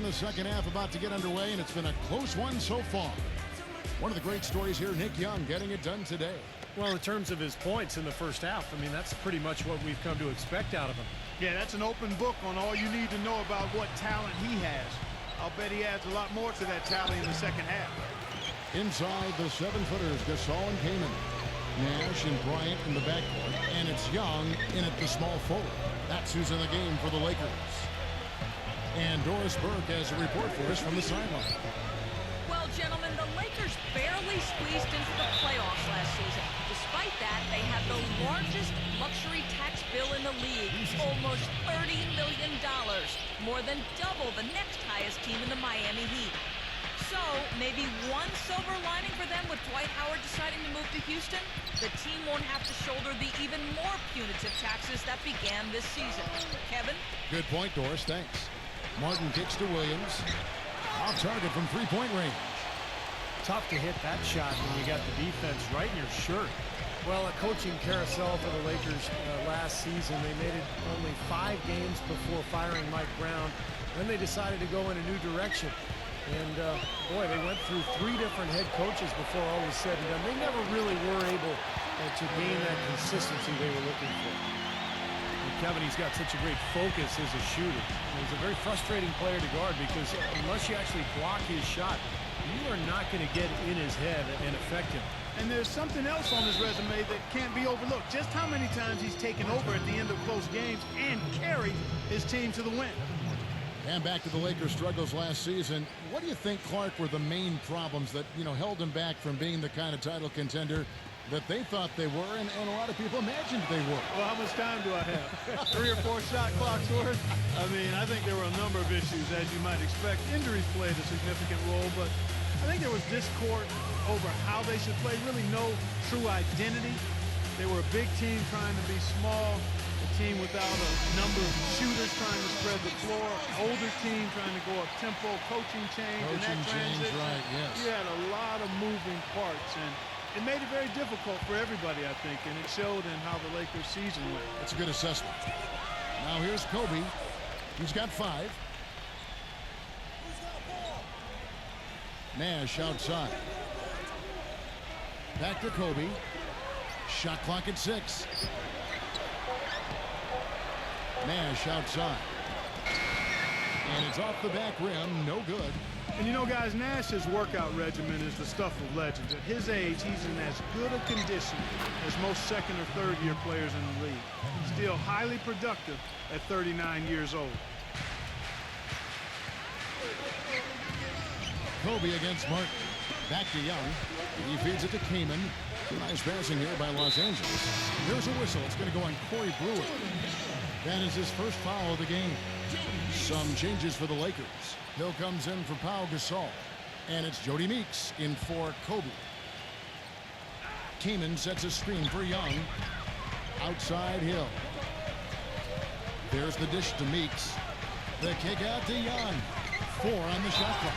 the second half about to get underway, and it's been a close one so far. One of the great stories here, Nick Young getting it done today. Well, in terms of his points in the first half, I mean, that's pretty much what we've come to expect out of him. Yeah, that's an open book on all you need to know about what talent he has. I'll bet he adds a lot more to that tally in the second half. Inside the 7-footers, Gasol and Kaman. Nash and Bryant in the backcourt, and it's Young in at the small forward. That's who's in the game for the Lakers. And Doris Burke has a report for us from the sideline. Well, gentlemen, the Lakers barely squeezed into the playoffs last season. Despite that, they have the largest luxury tax bill in the league, almost $30 million, more than double the next highest team in the Miami Heat. So, maybe one silver lining for them with Dwight Howard deciding to move to Houston? The team won't have to shoulder the even more punitive taxes that began this season. Kevin? Good point, Doris. Thanks. Martin kicks to Williams. Off target from three-point range. Tough to hit that shot when you got the defense right in your shirt. Well, a coaching carousel for the Lakers last season. They made it only 5 games before firing Mike Brown. Then they decided to go in a new direction. And, boy, they went through 3 different head coaches before all was said and done. They never really were able to gain that consistency they were looking for. And Kevin, he's got such a great focus as a shooter. He's a very frustrating player to guard because unless you actually block his shot, you are not going to get in his head and affect him. And there's something else on his resume that can't be overlooked. Just how many times he's taken over at the end of close games and carried his team to the win. And back to the Lakers' struggles last season. What do you think, Clark, were the main problems that, held them back from being the kind of title contender that they thought they were and a lot of people imagined they were? Well, how much time do I have? 3 or 4 shot clocks worth? I mean, I think there were a number of issues, as you might expect. Injuries played a significant role, but I think there was discord over how they should play, really no true identity. They were a big team trying to be small. Team without a number of shooters trying to spread the floor, older team trying to go up tempo, coaching change, and that transition. Right, yes. You had a lot of moving parts, and it made it very difficult for everybody, I think, and it showed in how the Lakers season went. That's a good assessment. Now here's Kobe. He's got 5. Nash outside. Back to Kobe. Shot clock at 6. Nash outside. And it's off the back rim. No good. And guys, Nash's workout regimen is the stuff of legends. At his age, he's in as good a condition as most second or third year players in the league. Still highly productive at 39 years old. Kobe against Martin. Back to Young. He feeds it to Kaman. Nice passing here by Los Angeles. There's a whistle. It's going to go on Corey Brewer. That is his first foul of the game. Some changes for the Lakers. Hill comes in for Pau Gasol. And it's Jody Meeks in for Kobe. Kaman sets a screen for Young. Outside Hill. There's the dish to Meeks. The kick out to Young. 4 on the shot clock.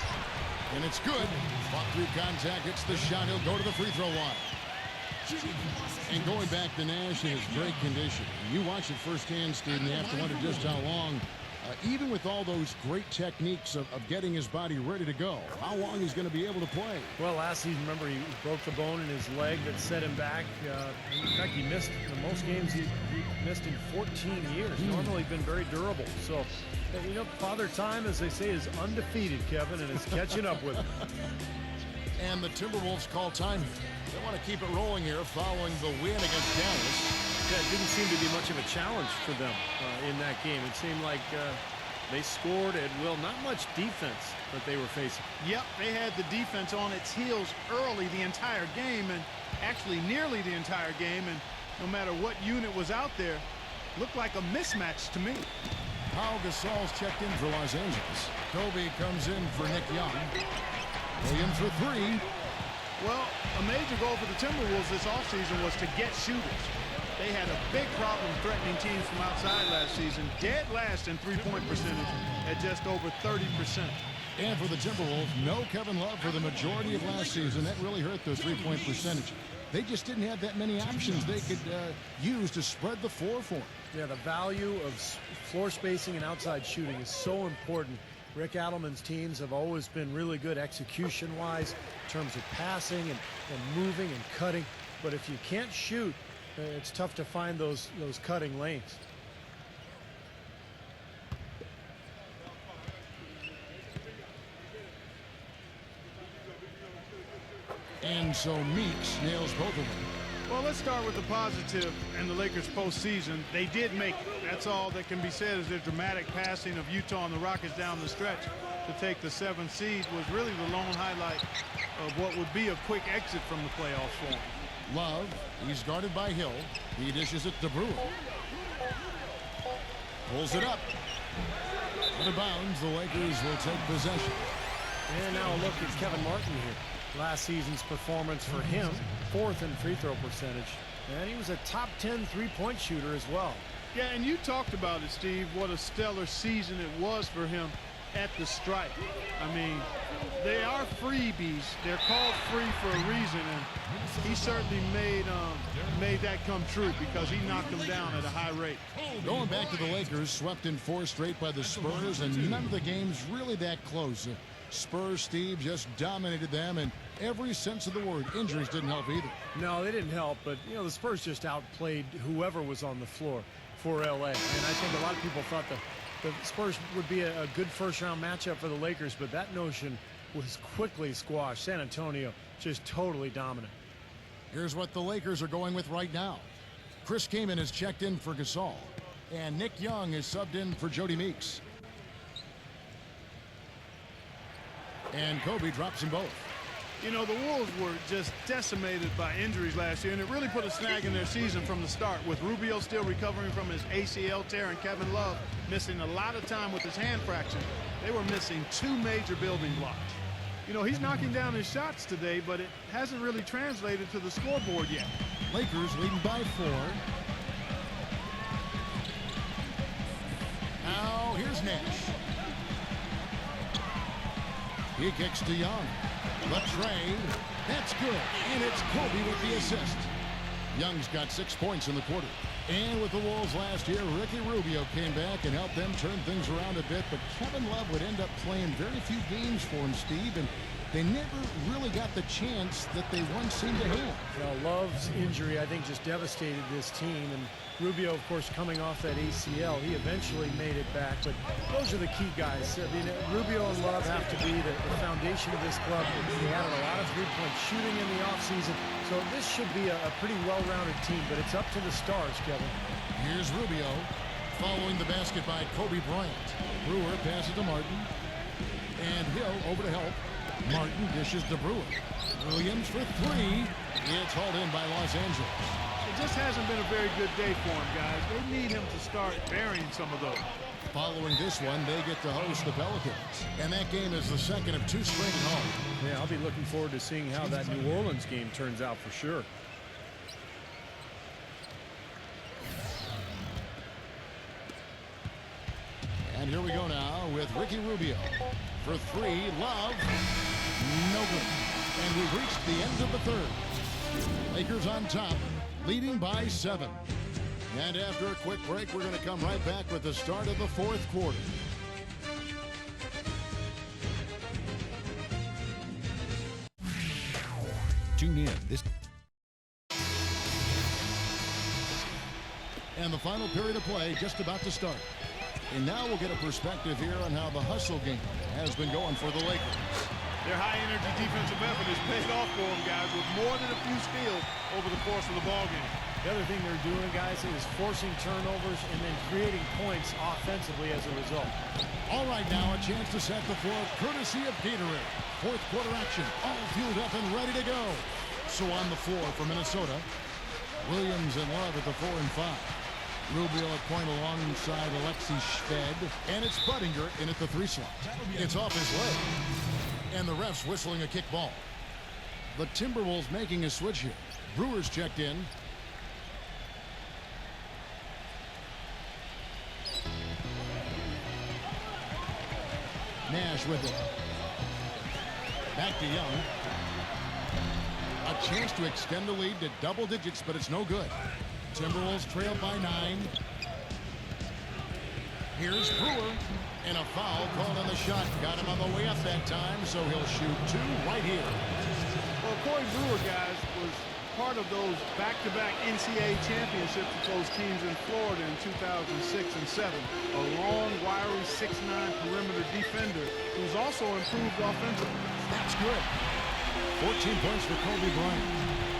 And it's good. Fought through contact. Hits the shot. He'll go to the free throw line. And going back to Nash in his great condition. You watch it firsthand, Steve, and you have to wonder just how long, even with all those great techniques of getting his body ready to go, how long he's going to be able to play. Well, last season, remember, he broke the bone in his leg that set him back. In fact, he missed the most games he missed in 14 years. Normally been very durable. So, Father Time, as they say, is undefeated, Kevin, and is catching up with him. And the Timberwolves call time here. They want to keep it rolling here following the win against Dallas. Yeah, it didn't seem to be much of a challenge for them in that game. It seemed like they scored at will. Not much defense that they were facing. Yep, they had the defense on its heels early the entire game, and actually nearly the entire game, and no matter what unit was out there, looked like a mismatch to me. Pau Gasol's checked in for Los Angeles. Kobe comes in for Nick Young. Williams for 3. Well, a major goal for the Timberwolves this offseason was to get shooters. They had a big problem threatening teams from outside last season. Dead last in three-point percentage at just over 30%. And for the Timberwolves, no Kevin Love for the majority of last season. That really hurt their three-point percentage. They just didn't have that many options they could use to spread the floor for them. Yeah, the value of floor spacing and outside shooting is so important Rick Adelman's teams have always been really good execution-wise in terms of passing and moving and cutting. But if you can't shoot, it's tough to find those cutting lanes. And so Meeks nails both of them. Well, let's start with the positive and the Lakers postseason. They did make it. That's all that can be said. Is their dramatic passing of Utah and the Rockets down the stretch to take the 7th seed was really the lone highlight of what would be a quick exit from the playoffs for him. Love, he's guarded by Hill. He dishes it to Brewer. Pulls it up. Out of bounds, the Lakers will take possession. And now a look at Kevin Martin here. Last season's performance for him, 4th in free throw percentage. And he was a top 10 three-point shooter as well. Yeah, and you talked about it, Steve, what a stellar season it was for him at the stripe. I mean, they are freebies. They're called free for a reason, and he certainly made that come true because he knocked them down at a high rate. Going back to the Lakers, swept in 4 straight by the Spurs, and none of the games really that close. Spurs, Steve, just dominated them in every sense of the word. Injuries didn't help either. No, they didn't help, but, you know, the Spurs just outplayed whoever was on the floor for L.A. And I think a lot of people thought the Spurs would be a good first-round matchup for the Lakers, but that notion was quickly squashed. San Antonio just totally dominant. Here's what the Lakers are going with right now. Chris Kaman has checked in for Gasol, and Nick Young is subbed in for Jody Meeks. And Kobe drops them both. You know, the Wolves were just decimated by injuries last year, and it really put a snag in their season from the start, with Rubio still recovering from his ACL tear and Kevin Love missing a lot of time with his hand fracture. They were missing 2 major building blocks. You know, he's knocking down his shots today, but it hasn't really translated to the scoreboard yet. Lakers leading by 4. Now, here's Nash. He kicks to Young. The trade. That's good. And it's Kobe with the assist. Young's got 6 points in the quarter. And with the Wolves last year, Ricky Rubio came back and helped them turn things around a bit. But Kevin Love would end up playing very few games for him, Steve. And they never really got the chance that they once seemed to have. Now, Love's injury, I think, just devastated this team. And Rubio, of course, coming off that ACL, he eventually made it back. But those are the key guys. I mean, Rubio and Love have to be the foundation of this club. They had a lot of three-point shooting in the offseason. So this should be a pretty well-rounded team. But it's up to the stars, Kevin. Here's Rubio following the basket by Kobe Bryant. Brewer passes to Martin. And Hill over to help. Martin dishes to Brewer. Williams for 3. It's hauled in by Los Angeles. It just hasn't been a very good day for him, guys. They need him to start burying some of those. Following this one, they get to host the Pelicans. And that game is the second of 2 straight at home. Yeah, I'll be looking forward to seeing how that New Orleans game turns out for sure. And here we go now with Ricky Rubio. For 3, Love. No good. And we've reached the end of the 3rd. Lakers on top, leading by 7. And after a quick break, we're going to come right back with the start of the 4th quarter. Tune in this. And the final period of play just about to start. And now we'll get a perspective here on how the hustle game has been going for the Lakers. Their high-energy defensive effort has paid off for them, guys, with more than a few steals over the course of the ballgame. The other thing they're doing, guys, is forcing turnovers and then creating points offensively as a result. All right, now a chance to set the floor courtesy of Gatorade. 4th quarter action, all fueled up and ready to go. So on the floor for Minnesota, Williams and Love at the 4 and 5. Rubio at point alongside Alexei Shved. And it's Budinger in at the 3 slot. It's off his leg. And the refs whistling a kick ball. The Timberwolves making a switch here. Brewer's checked in. Nash with it. Back to Young. A chance to extend the lead to double digits, but it's no good. Timberwolves trail by 9. Here's Brewer. And a foul called on the shot. Got him on the way up that time, so he'll shoot 2 right here. Well, Corey Brewer, guys, was part of those back-to-back NCAA championships with those teams in Florida in 2006 and 7. A long, wiry 6'9" perimeter defender who's also improved offensively. That's good. 14 points for Kobe Bryant.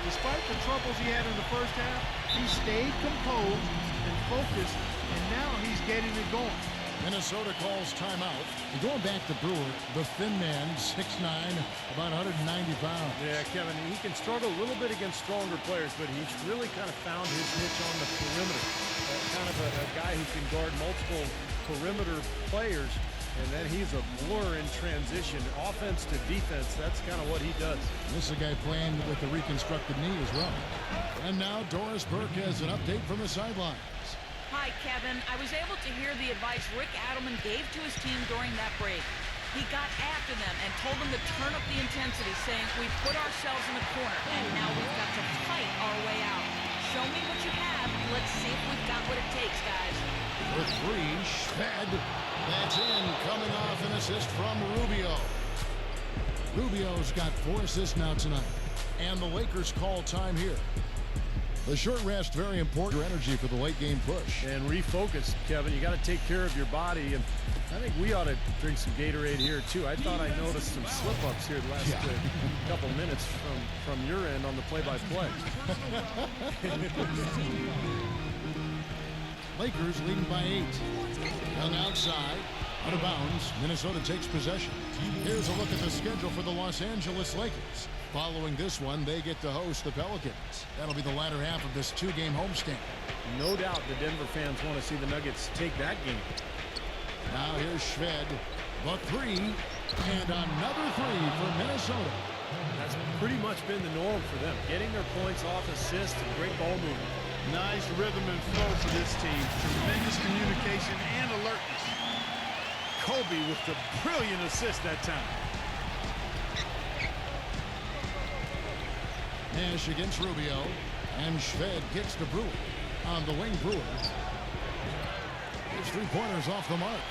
Despite the troubles he had in the first half, he stayed composed and focused, and now he's getting it going. Minnesota calls timeout. And going back to Brewer, the thin man, 6'9", about 190 pounds. Yeah, Kevin, he can struggle a little bit against stronger players, but he's really kind of found his niche on the perimeter. Kind of a guy who can guard multiple perimeter players, and then he's a blur in transition. Offense to defense, that's kind of what he does. This is a guy playing with the reconstructed knee as well. And now Doris Burke has an update from the sidelines. Hi, Kevin. I was able to hear the advice Rick Adelman gave to his team during that break. He got after them and told them to turn up the intensity, saying, "We've put ourselves in a corner, and now we've got to fight our way out. Show me what you have. Let's see if we've got what it takes, guys." For 3, Shved. That's in, coming off an assist from Rubio. Rubio's got 4 assists now tonight. And the Lakers call time here. The short rest, very important for energy for the late game push. And refocus, Kevin. You got to take care of your body, and I think we ought to drink some Gatorade here too. I thought I noticed some slip-ups here the last couple minutes from your end on the play-by-play. Lakers leading by 8. On outside, out of bounds, Minnesota takes possession. Here's a look at the schedule for the Los Angeles Lakers. Following this one, they get to host the Pelicans. That'll be the latter half of this 2-game homestand. No doubt the Denver fans want to see the Nuggets take that game. Now here's Shved. The 3, and another 3 for Minnesota. That's pretty much been the norm for them. Getting their points off assists and great ball movement. Nice rhythm and flow for this team. Tremendous communication and alertness. Kobe with the brilliant assist that time. Nash against Rubio, and Shved gets to Brewer. On the wing, Brewer. His 3-pointers off the mark.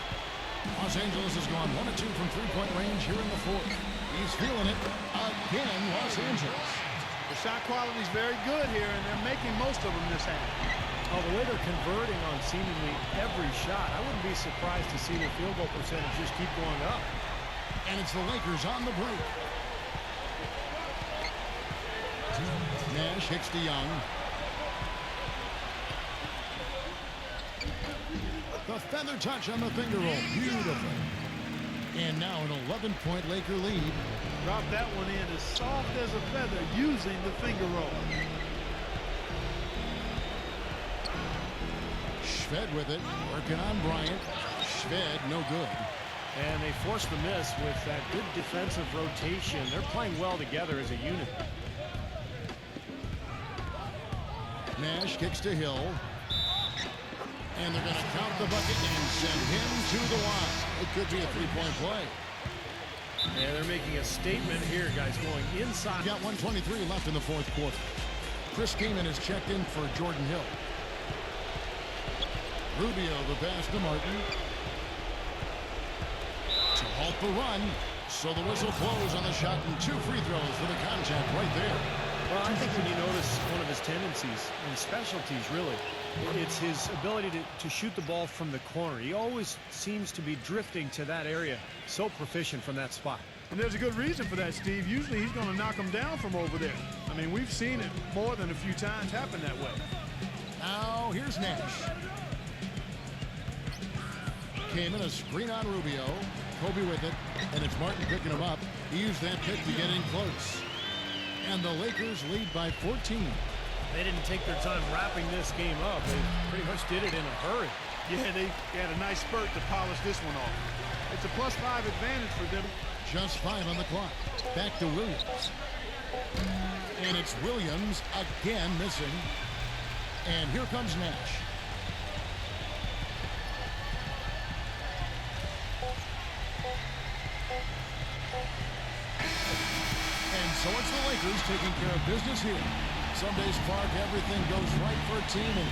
Los Angeles has gone 1 of 2 from 3-point range here in the 4th. He's feeling it again, Los Angeles. The shot quality is very good here, and they're making most of them this half. Oh, the way they're converting on seemingly every shot, I wouldn't be surprised to see the field goal percentage just keep going up. And it's the Lakers on the break. Nash hits to Young. The feather touch on the finger roll. Beautiful. And now an 11-point Laker lead. Drop that one in as soft as a feather using the finger roll. Shved with it. Working on Bryant. Shved, no good. And they forced the miss with that good defensive rotation. They're playing well together as a unit. Nash kicks to Hill. And they're going to count the bucket and send him to the line. It could be a 3-point play. Yeah, they're making a statement here, guys, going inside. Got 1:23 left in the 4th quarter. Chris Kaman has checked in for Jordan Hill. Rubio, the pass to Martin. To halt the run. So the whistle blows on the shot and 2 free throws for the contact right there. Well, I think when you notice one of his tendencies and specialties, really, it's his ability to shoot the ball from the corner. He always seems to be drifting to that area. So proficient from that spot. And there's a good reason for that, Steve. Usually he's going to knock them down from over there. I mean, we've seen it more than a few times happen that way. Now here's Nash. Came in a screen on Rubio. Kobe with it, and it's Martin picking him up. He used that pick to get in close. And the Lakers lead by 14. They didn't take their time wrapping this game up. They pretty much did it in a hurry. Yeah, they had a nice spurt to polish this one off. It's a +5 advantage for them. Just 5 on the clock. Back to Williams. And it's Williams again missing. And here comes Nash. And so it's the Lakers taking care of business here. Some days, Clark, everything goes right for a team, and